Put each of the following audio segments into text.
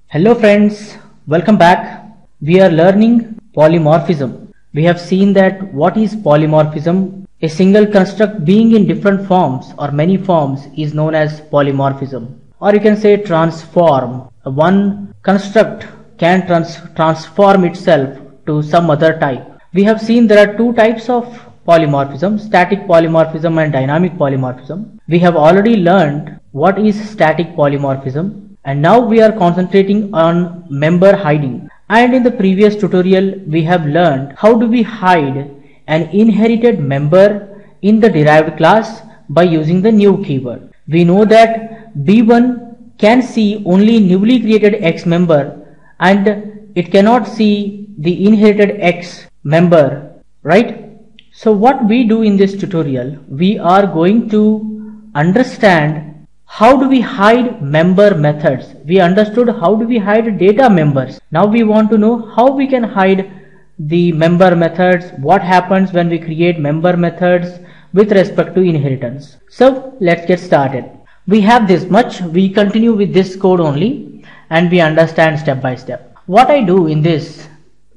Hello friends, welcome back. We are learning polymorphism. We have seen that what is polymorphism? A single construct being in different forms or many forms is known as polymorphism. Or you can say transform. One construct can transform itself to some other type. We have seen there are two types of polymorphism, static polymorphism and dynamic polymorphism. We have already learned what is static polymorphism. And now we are concentrating on member hiding. And in the previous tutorial we have learned how do we hide an inherited member in the derived class by using the new keyword. We know that B1 can see only newly created X member and it cannot see the inherited X member, right? So what we do in this tutorial, we are going to understand how do we hide member methods. We understood how do we hide data members. Now we want to know how we can hide the member methods, what happens when we create member methods with respect to inheritance. So let's get started. We have this much, we continue with this code only and we understand step by step. What I do in this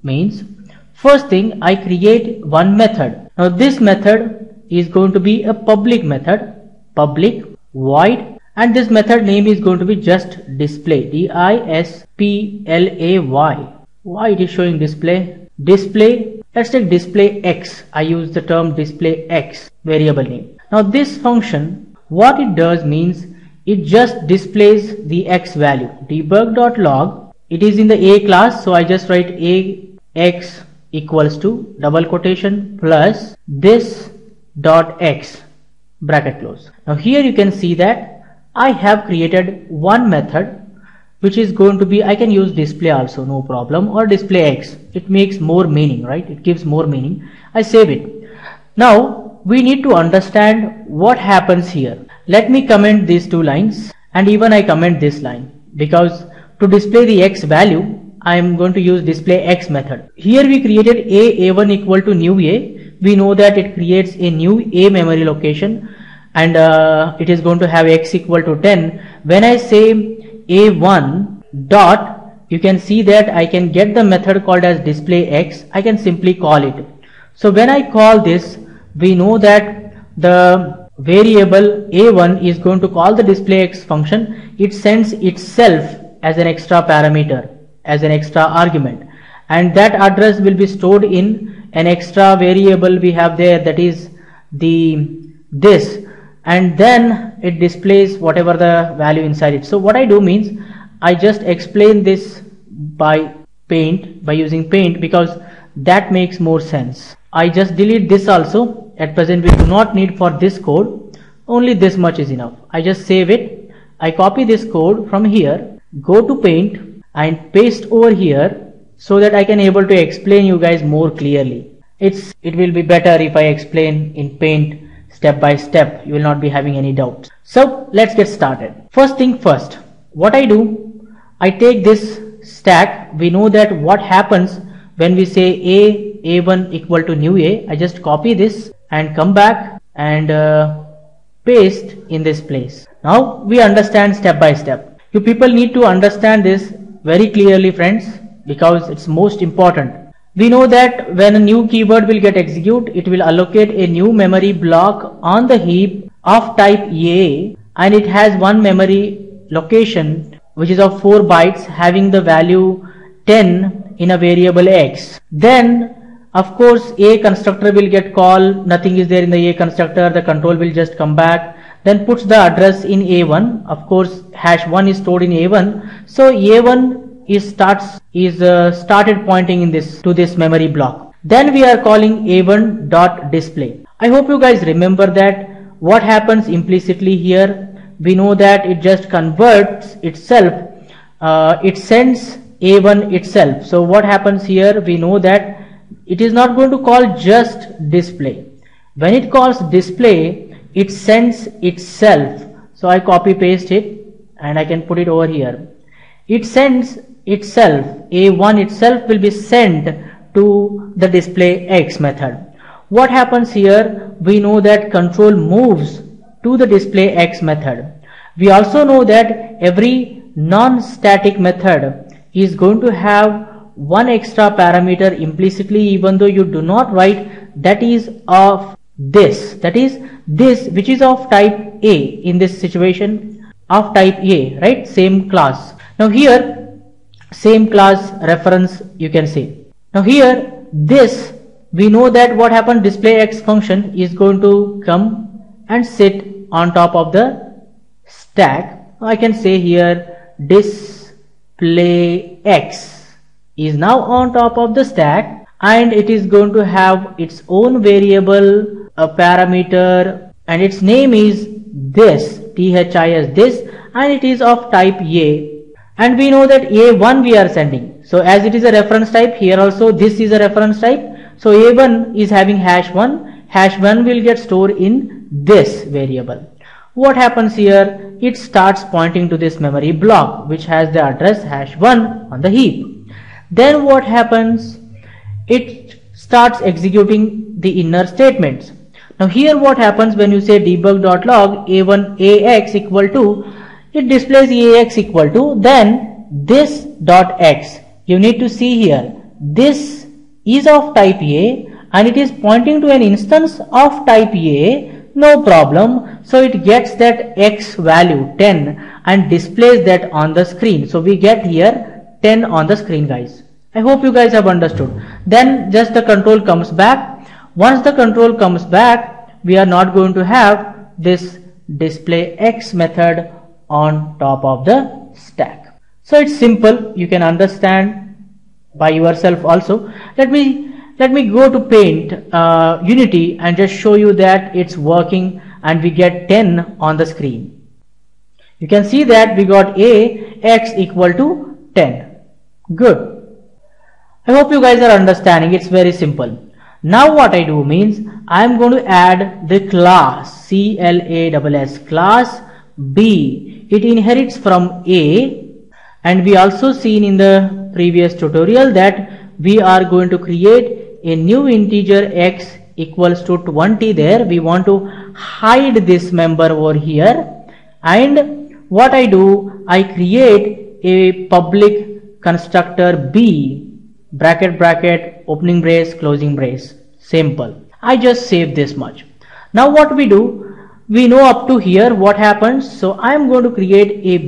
means, first thing I create one method. Now this method is going to be a public method, public void, and this method name is going to be just display, display. Why it is showing display? Display, let's take display X. I use the term display X variable name. Now this function, what it does means it just displays the X value. Debug.log, it is in the A class, so I just write A X equals to double quotation plus this dot X bracket close. Now here you can see that I have created one method which is going to be, I can use display also, no problem, or display X. It makes more meaning, right? It gives more meaning. I save it. Now we need to understand what happens here. Let me comment these two lines and even I comment this line, because to display the X value I am going to use display X method. Here we created A1 equal to new A. We know that it creates a new A memory location and it is going to have X equal to 10. When I say A1 dot, you can see that I can get the method called as display X. I can simply call it. So when I call this, we know that the variable A1 is going to call the display X function. It sends itself as an extra parameter, as an extra argument, and that address will be stored in an extra variable we have there, that is this, and then it displays whatever the value inside it. So what I do means I just explain this by paint, by using paint, because that makes more sense. I just delete this also. At present we do not need for this code, only this much is enough. I just save it. I copy this code from here, go to paint and paste over here so that I can able to explain you guys more clearly. It will be better if I explain in paint step by step. You will not be having any doubts. So let's get started. First thing first, what I do, I take this stack. We know that what happens when we say A1 equal to new A. I just copy this and come back and paste in this place. Now we understand step by step. You people need to understand this very clearly, friends, because it's most important. We know that when a new keyword will get executed, it will allocate a new memory block on the heap of type A, and it has one memory location which is of 4 bytes having the value 10 in a variable X. Then of course A constructor will get called, nothing is there in the A constructor, the control will just come back, then puts the address in A1. Of course hash 1 is stored in A1, so A1 started pointing in this to this memory block. Then we are calling A1 dot display. I hope you guys remember that what happens implicitly here. We know that it just converts itself, it sends A1 itself. So what happens here, we know that it is not going to call just display. When it calls display, it sends itself. So I copy paste it and I can put it over here. It sends itself, A1 itself will be sent to the display X method. What happens here, we know that control moves to the display X method. We also know that every non-static method is going to have one extra parameter implicitly, even though you do not write, that is of this, that is this, which is of type A in this situation, of type A, right? Same class. Now here same class reference you can see. Now here this, we know that what happened, display X function is going to come and sit on top of the stack. I can say here display X is now on top of the stack, and it is going to have its own variable, a parameter, and its name is this, THIS, this, and it is of type A, and we know that A1 we are sending. So as it is a reference type, here also this is a reference type. So A1 is having #1 will get stored in this variable. What happens here? It starts pointing to this memory block which has the address #1 on the heap. Then what happens? It starts executing the inner statements. Now here what happens when you say debug.log A1 AX equal to, it displays AX equal to, then this dot X. You need to see here, this is of type A and it is pointing to an instance of type A, no problem. So it gets that X value 10 and displays that on the screen. So we get here 10 on the screen, guys. I hope you guys have understood. Then just the control comes back. Once the control comes back, we are not going to have this display X method on top of the stack. So it's simple, you can understand by yourself also. Let me go to Paint Unity and just show you that it's working, and we get 10 on the screen. You can see that we got AX equal to 10. Good. I hope you guys are understanding. It's very simple. Now what I do means, I am going to add the class CLASS, class B. It inherits from A, and we also seen in the previous tutorial that we are going to create a new integer X equals to 20 there. We want to hide this member over here, and what I do, I create a public constructor B, bracket bracket, opening brace, closing brace. Simple. I just save this much. Now what we do, we know up to here what happens. So I am going to create a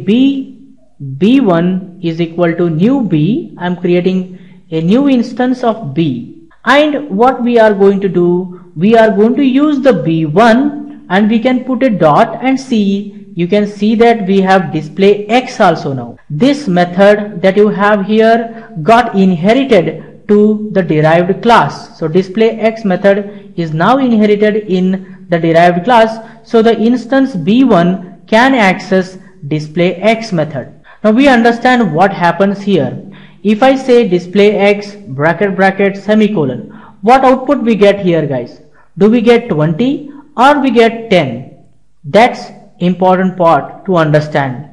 B1 is equal to new B. I am creating a new instance of B, and what we are going to do, we are going to use the B1 and we can put a dot and see. You can see that we have display X also now. This method that you have here got inherited to the derived class. So display X method is now inherited in the derived class. So the instance B1 can access display X method. Now we understand what happens here. If I say display X bracket bracket semicolon, what output we get here, guys? Do we get 20 or we get 10? That's important part to understand.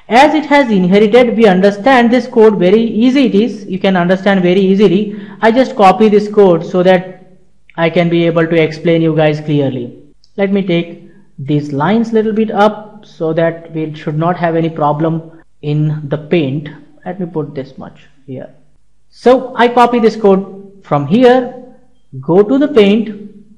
As it has inherited, we understand this code very easy. It is, you can understand very easily. I just copy this code so that I can be able to explain you guys clearly. Let me take these lines little bit up so that we should not have any problem in the Paint. Let me put this much here. So I copy this code from here, go to the Paint,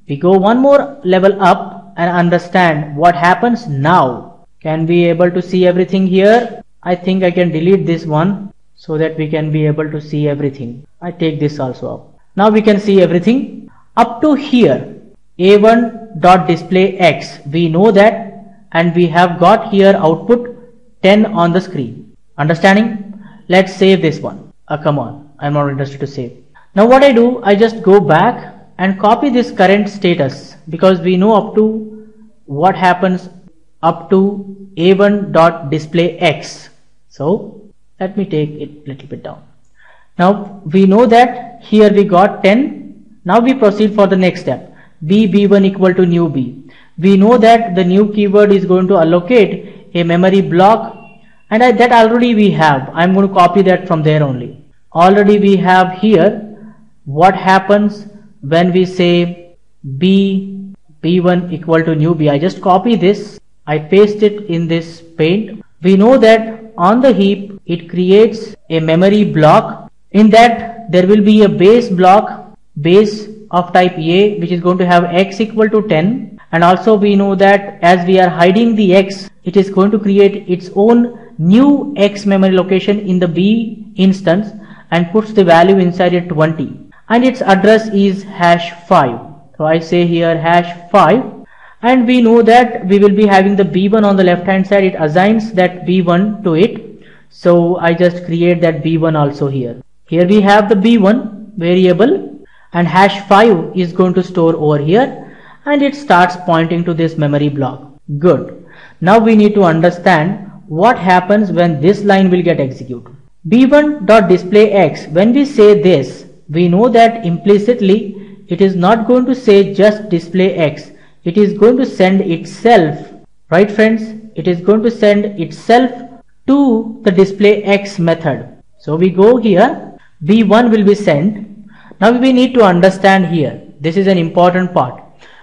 we go one more level up and understand what happens now. Can we able to see everything here? I think I can delete this one so that we can be able to see everything. I take this also up. Now we can see everything up to here. A1.displayX, we know that, and we have got here output 10 on the screen. Understanding? Let's save this one. Come on, I'm not interested to save. Now what I do, I just go back and copy this current status, because we know up to what happens up to A1.displayX. So let me take it a little bit down. Now we know that here we got 10. Now we proceed for the next step. B1 equal to new B. We know that the new keyword is going to allocate a memory block, and that already we have. I'm going to copy that from there only. Already we have here what happens when we say B1 equal to new B. I just copy this, I paste it in this Paint. We know that on the heap it creates a memory block. In that there will be a base block, base of type A, which is going to have x equal to 10, and also we know that as we are hiding the x, it is going to create its own new x memory location in the B instance and puts the value inside it 20, and its address is #5. So I say here #5, and we know that we will be having the B1 on the left hand side. It assigns that B1 to it, so I just create that B1 also here. Here we have the B1 variable, and #5 is going to store over here, and it starts pointing to this memory block. Good. Now we need to understand what happens when this line will get executed. B1.displayX, when we say this, we know that implicitly it is not going to say just display X. It is going to send itself, right friends? It is going to send itself to the display X method. So we go here, B1 will be sent. Now we need to understand here, this is an important part.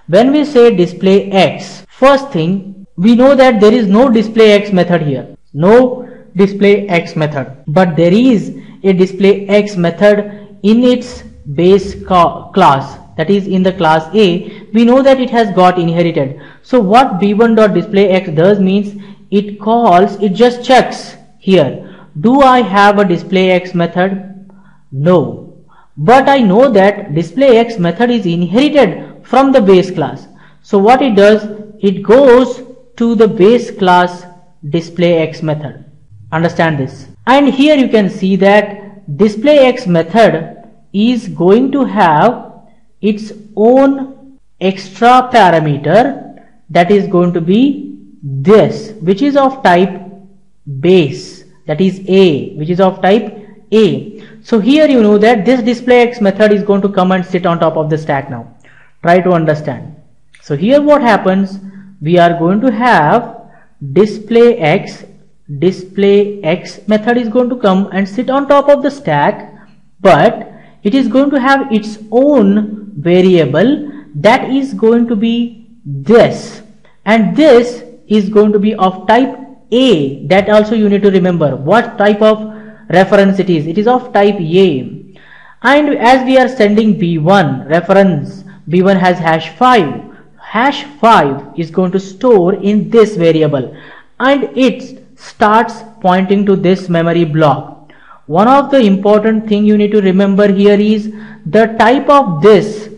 When we say display X, first thing, we know that there is no display X method here. No display X method. But there is a display X method in its base class, that is in the class A. We know that it has got inherited. So what B1.displayX does means it calls, it just checks here, do I have a displayX method? No. But I know that displayX method is inherited from the base class. So what it does, it goes to the base class displayX method. Understand this. And here you can see that displayX method is going to have its own extra parameter, that is going to be this, which is of type base, that is A, which is of type A. So here you know that this displayX method is going to come and sit on top of the stack now. Try to understand. So here what happens, we are going to have displayX method is going to come and sit on top of the stack, but it is going to have its own variable that is going to be this, and this is going to be of type A. That also you need to remember what type of reference it is. It is of type A. And as we are sending B1 reference, B1 has #5. #5 is going to store in this variable, and it starts pointing to this memory block. One of the important thing you need to remember here is the type of this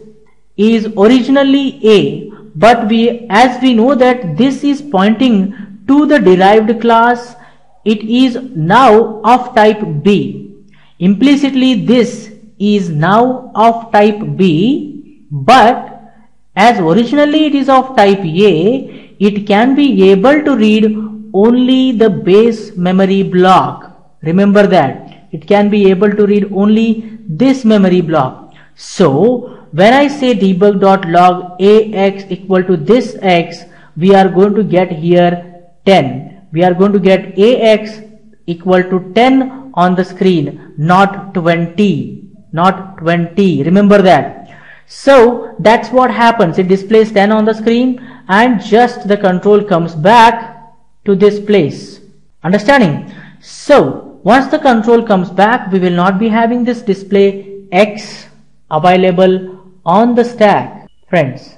is originally A, but as we know that this is pointing to the derived class, it is now of type B. Implicitly this is now of type B, but as originally it is of type A, it can be able to read only the base memory block. Remember that. It can be able to read only this memory block. So when I say debug.log AX equal to this X, we are going to get here 10. We are going to get AX equal to 10 on the screen, not 20. Not 20. Remember that. So that's what happens. It displays 10 on the screen, and just the control comes back to this place. Understanding? So once the control comes back, we will not be having this display X available on the stack, friends.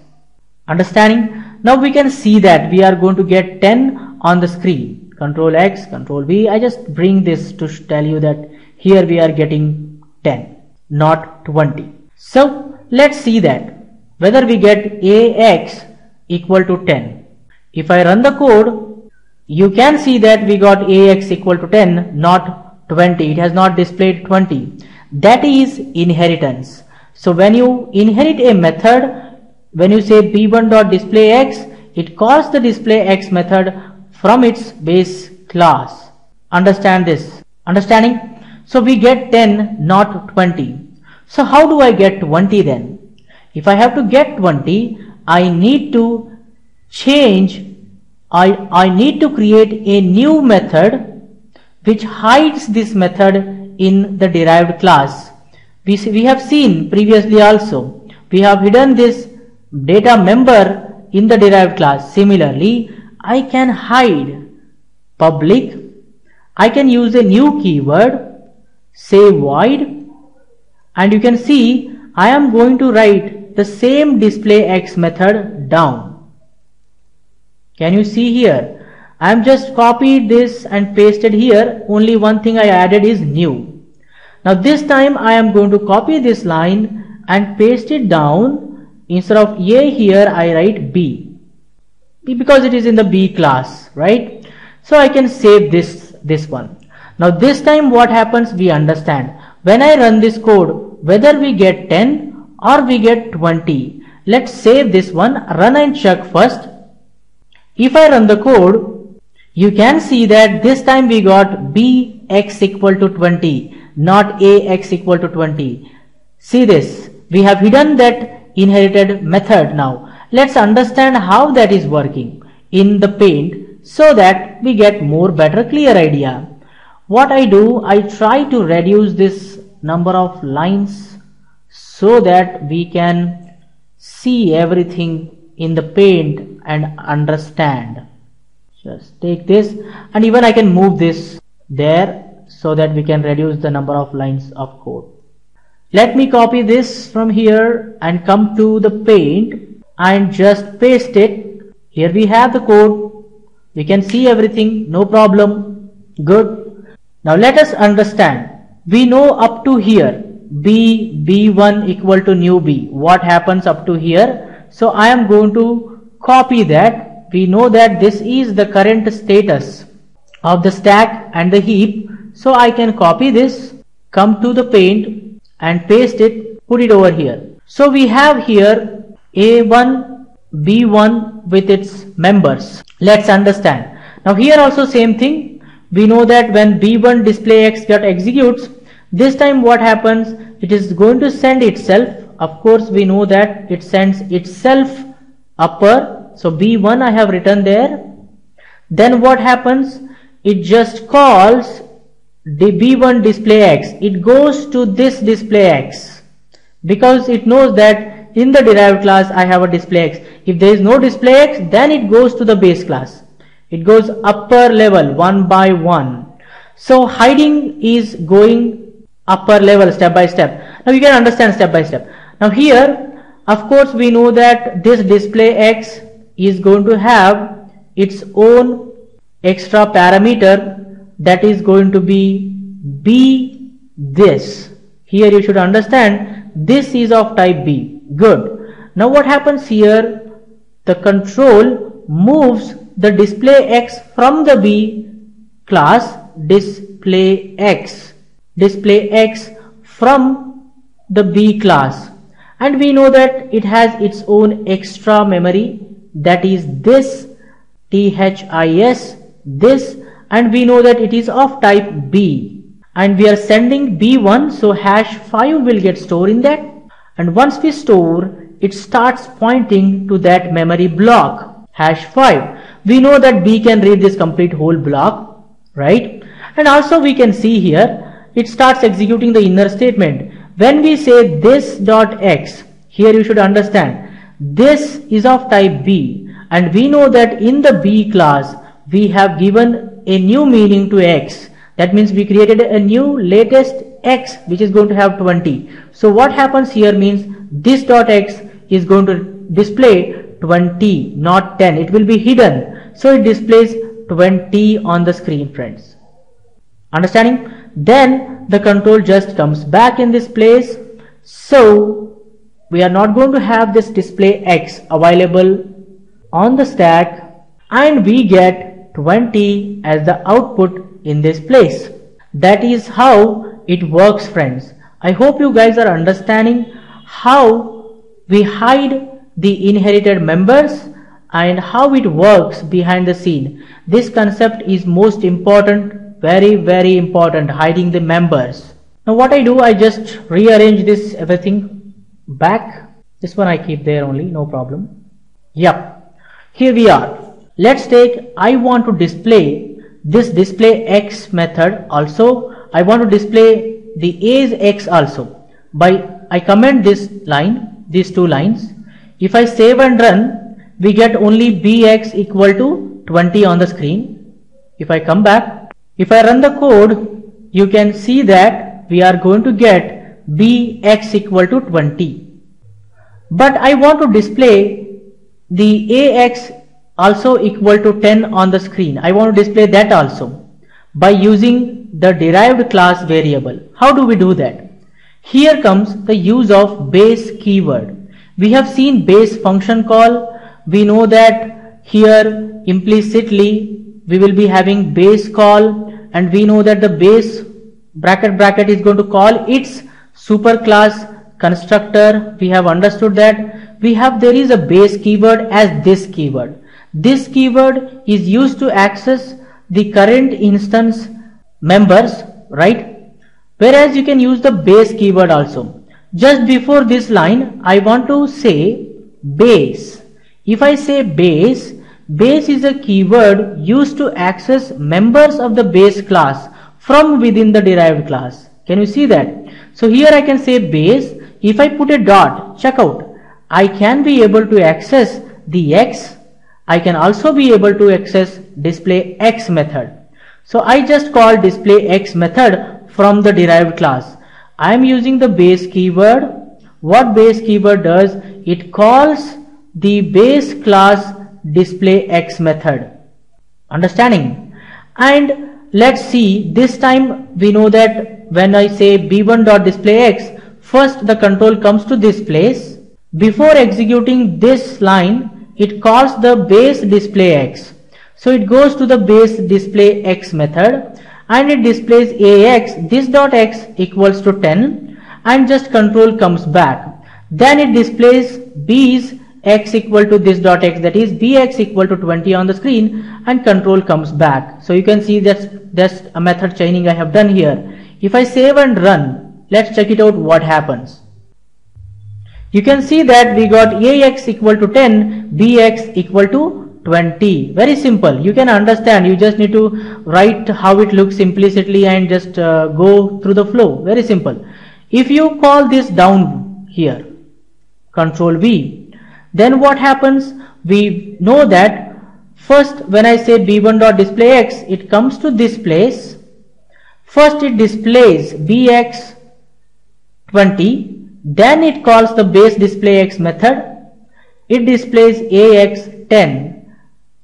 Understanding? Now we can see that we are going to get 10 on the screen. Control X, Control V. I just bring this to tell you that here we are getting 10, not 20. So let's see that whether we get AX equal to 10. If I run the code, you can see that we got AX equal to 10, not 20. It has not displayed 20. That is inheritance. So when you inherit a method, when you say b1.displayX, it calls the displayX method from its base class. Understand this? Understanding? So we get 10, not 20. So how do I get 20 then? If I have to get 20, I need to change, I need to create a new method which hides this method in the derived class. We have seen previously also, we have hidden this data member in the derived class. Similarly, I can hide public I can use a new keyword, say void, and you can see I am going to write the same displayX method down. Can you see here? I am just copied this and pasted here. Only one thing I added is new. Now this time I am going to copy this line and paste it down. Instead of A here I write B because it is in the B class, right? So I can save this one. Now this time what happens, we understand. When I run this code, whether we get 10 or we get 20, let's save this one, run and check first. If I run the code, you can see that this time we got bx equal to 20, not ax equal to 20. See this, we have hidden that inherited method. Now let's understand how that is working in the Paint so that we get more better clear idea. What I do, I try to reduce this number of lines so that we can see everything in the Paint and understand. Just take this, and even I can move this there so that we can reduce the number of lines of code. Let me copy this from here and come to the Paint and just paste it. Here we have the code. We can see everything, no problem. Good. Now let us understand. We know up to here b1 equal to new b. What happens up to here? So I am going to copy that. We know that this is the current status of the stack and the heap. So I can copy this, come to the Paint and paste it, put it over here. So we have here A1, B1 with its members. Let's understand. Now here also same thing. We know that when B1 displayX executes, this time what happens? It is going to send itself. Of course we know that it sends itself upper. So B1 I have written there. Then what happens? It just calls the B1 displayX. It goes to this displayX because it knows that in the derived class I have a displayX. If there is no displayX, then it goes to the base class. It goes upper level one by one. So hiding is going upper level step by step. Now you can understand step by step. Now here, of course, we know that this displayX is going to have its own extra parameter that is going to be this. Here you should understand this is of type B. Good. Now what happens here? The control moves the displayX from the B class, displayX from the B class, and we know that it has its own extra memory, that is this THIS, this, and we know that it is of type B, and we are sending B1, so #5 will get stored in that, and once we store, it starts pointing to that memory block #5. We know that B can read this complete whole block, right? And also we can see here it starts executing the inner statement. When we say this dot x, here you should understand this is of type B, and we know that in the B class we have given a new meaning to x. That means we created a new latest x which is going to have 20. So what happens here means this dot x is going to display 20, not 10. It will be hidden, so it displays 20 on the screen, friends. Understanding? Then the control just comes back in this place. So we are not going to have this display x available on the stack, and we get 20 as the output in this place. That is how it works, friends. I hope you guys are understanding how we hide the inherited members and how it works behind the scene. This concept is most important, very important, hiding the members. Now what I do, I just rearrange this everything back. This one I keep there only, no problem. Yep, here we are. Let's take, I want to display this display x method also. I want to display the A's x also. I comment this line, these two lines. If I save and run, we get only bx equal to 20 on the screen. If I come back, If I run the code, you can see that we are going to get bx equal to 20. But I want to display the ax also equal to 10 on the screen. I want to display that also by using the derived class variable. How do we do that? Here comes the use of base keyword. We have seen base function call. We know that here implicitly we will be having base call, and we know that the base bracket is going to call its superclass constructor. We have understood that there is a base keyword as this keyword. This keyword is used to access the current instance members, right? Whereas you can use the base keyword also. Just before this line, I want to say base. If I say base is a keyword used to access members of the base class from within the derived class. Can you see that? So here I can say base. If I put a dot, check out, I can be able to access the x. I can also be able to access display x method. So I just call display x method from the derived class. I am using the base keyword. What base keyword does? It calls the base class display x method. Understanding? And let's see, this time we know that when I say b1.displayX, first the control comes to this place. Before executing this line, it calls the base display x. So it goes to the base display x method and it displays ax, this dot x equals to 10, and just control comes back. Then it displays b's x equal to this dot x, that is bx equal to 20 on the screen, and control comes back. So you can see that's a method chaining I have done here. If I save and run, let's check it out what happens. You can see that we got ax equal to 10, bx equal to 20. Very simple. You can understand. You just need to write how it looks implicitly and just go through the flow. Very simple. If you call this down here, Control V, then what happens? We know that first when I say b1.displayX, it comes to this place. First it displays bx 20, then it calls the base displayX method. It displays ax 10,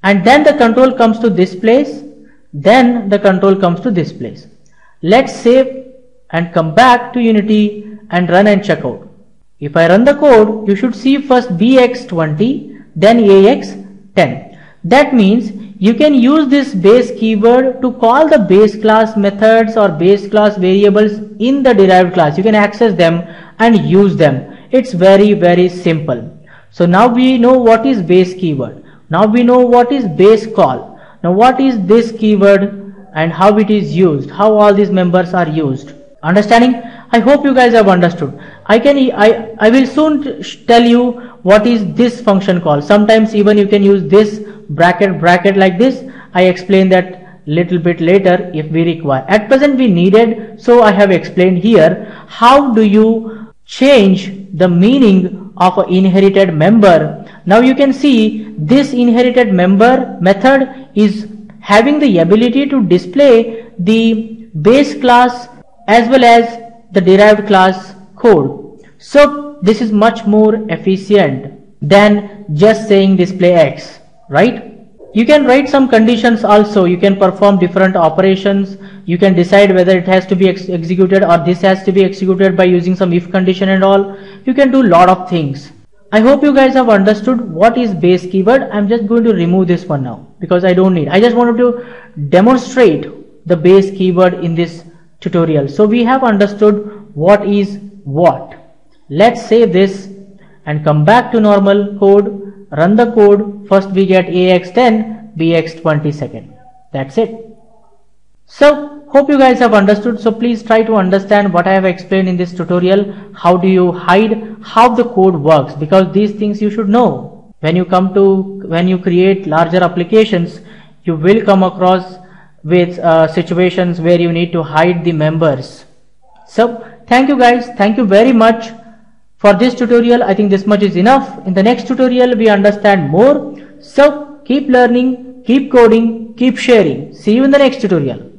and then the control comes to this place, then the control comes to this place. Let's save and come back to Unity and run and check out. If I run the code, you should see first bx 20, then ax 10. That means you can use this base keyword to call the base class methods or base class variables in the derived class. You can access them and use them. It's very, very simple. So now we know what is base keyword. Now we know what is base call. Now what is this keyword and how it is used, how all these members are used. Understanding? I hope you guys have understood. I will soon tell you what is this function call. Sometimes even you can use this bracket like this. I explain that little bit later if we require. At present we needed, so I have explained here how do you change the meaning of an inherited member. Now you can see this inherited member method is having the ability to display the base class as well as the derived class code. So this is much more efficient than just saying display X, right? You can write some conditions also. You can perform different operations. You can decide whether it has to be executed or this has to be executed by using some if condition and all. You can do a lot of things. I hope you guys have understood what is base keyword. I'm just going to remove this one now because I don't need. I just wanted to demonstrate the base keyword in this tutorial. So we have understood what is what. Let's save this and come back to normal code, run the code. First we get ax10, bx20 second. That's it. So hope you guys have understood. So please try to understand what I have explained in this tutorial. How do you hide, how the code works, because these things you should know. When you create larger applications, you will come across with situations where you need to hide the members. So thank you guys. Thank you very much for this tutorial. I think this much is enough. In the next tutorial we understand more. So keep learning, keep coding, keep sharing. See you in the next tutorial.